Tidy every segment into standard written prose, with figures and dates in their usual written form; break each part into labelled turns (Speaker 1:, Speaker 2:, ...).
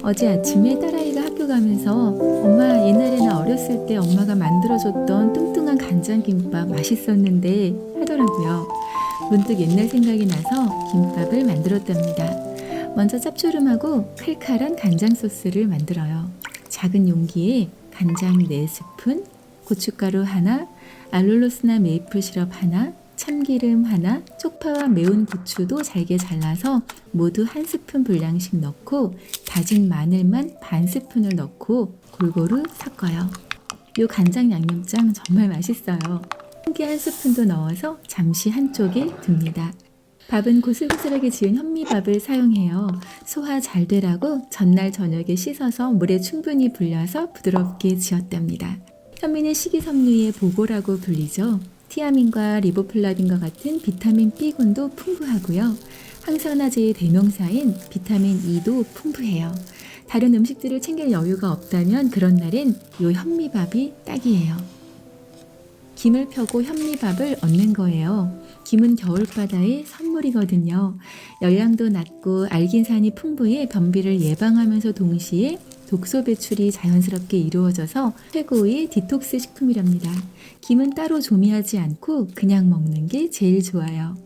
Speaker 1: 어제 아침에 딸아이가 학교 가면서 엄마, 옛날에 나 어렸을 때 엄마가 만들어줬던 뚱뚱한 간장김밥 맛있었는데 하더라고요. 문득 옛날 생각이 나서 김밥을 만들었답니다. 먼저 짭조름하고 칼칼한 간장 소스를 만들어요. 작은 용기에 간장 4스푼, 고춧가루 하나, 알룰로스나 메이플 시럽 하나, 참기름 하나, 쪽파와 매운 고추도 잘게 잘라서 모두 1스푼 분량씩 넣고 다진 마늘만 반 스푼을 넣고 골고루 섞어요. 이 간장 양념장 정말 맛있어요. 참기 1스푼도 넣어서 잠시 한쪽에 둡니다. 밥은 고슬고슬하게 지은 현미밥을 사용해요. 소화 잘 되라고 전날 저녁에 씻어서 물에 충분히 불려서 부드럽게 지었답니다. 현미는 식이섬유의 보고라고 불리죠. 티아민과 리보플라빈과 같은 비타민 B군도 풍부하고요. 항산화제의 대명사인 비타민 E도 풍부해요. 다른 음식들을 챙길 여유가 없다면 그런 날엔 요 현미밥이 딱이에요. 김을 펴고 현미밥을 얹는 거예요. 김은 겨울바다의 선물이거든요. 열량도 낮고 알긴산이 풍부해 변비를 예방하면서 동시에 독소 배출이 자연스럽게 이루어져서 최고의 디톡스 식품이랍니다. 김은 따로 조미하지 않고 그냥 먹는 게 제일 좋아요.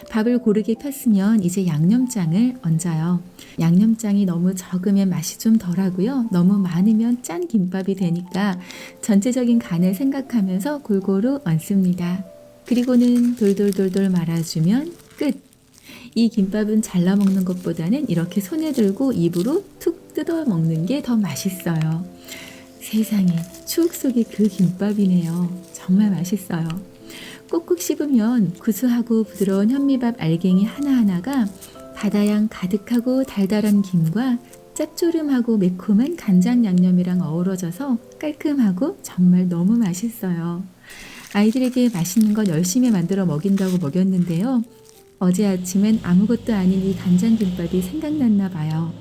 Speaker 1: 밥을 고르게 폈으면 이제 양념장을 얹어요. 양념장이 너무 적으면 맛이 좀 덜하고요. 너무 많으면 짠 김밥이 되니까 전체적인 간을 생각하면서 골고루 얹습니다. 그리고는 돌돌돌돌 말아주면 끝! 이 김밥은 잘라 먹는 것보다는 이렇게 손에 들고 입으로 툭 뜯어 먹는 게 더 맛있어요. 세상에, 추억 속의 그 김밥이네요. 정말 맛있어요. 꼭꼭 씹으면 구수하고 부드러운 현미밥 알갱이 하나하나가 바다향 가득하고 달달한 김과 짭조름하고 매콤한 간장 양념이랑 어우러져서 깔끔하고 정말 너무 맛있어요. 아이들에게 맛있는 것 열심히 만들어 먹인다고 먹였는데요. 어제 아침엔 아무것도 아닌 이 간장김밥이 생각났나 봐요.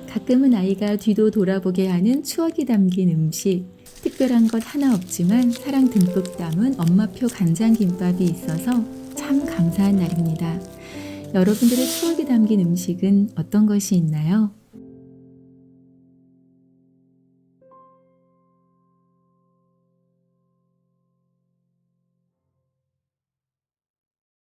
Speaker 1: 가끔은 아이가 뒤도 돌아보게 하는 추억이 담긴 음식, 특별한 것 하나 없지만 사랑 듬뿍 담은 엄마표 간장김밥이 있어서 참 감사한 날입니다. 여러분들의 추억이 담긴 음식은 어떤 것이 있나요?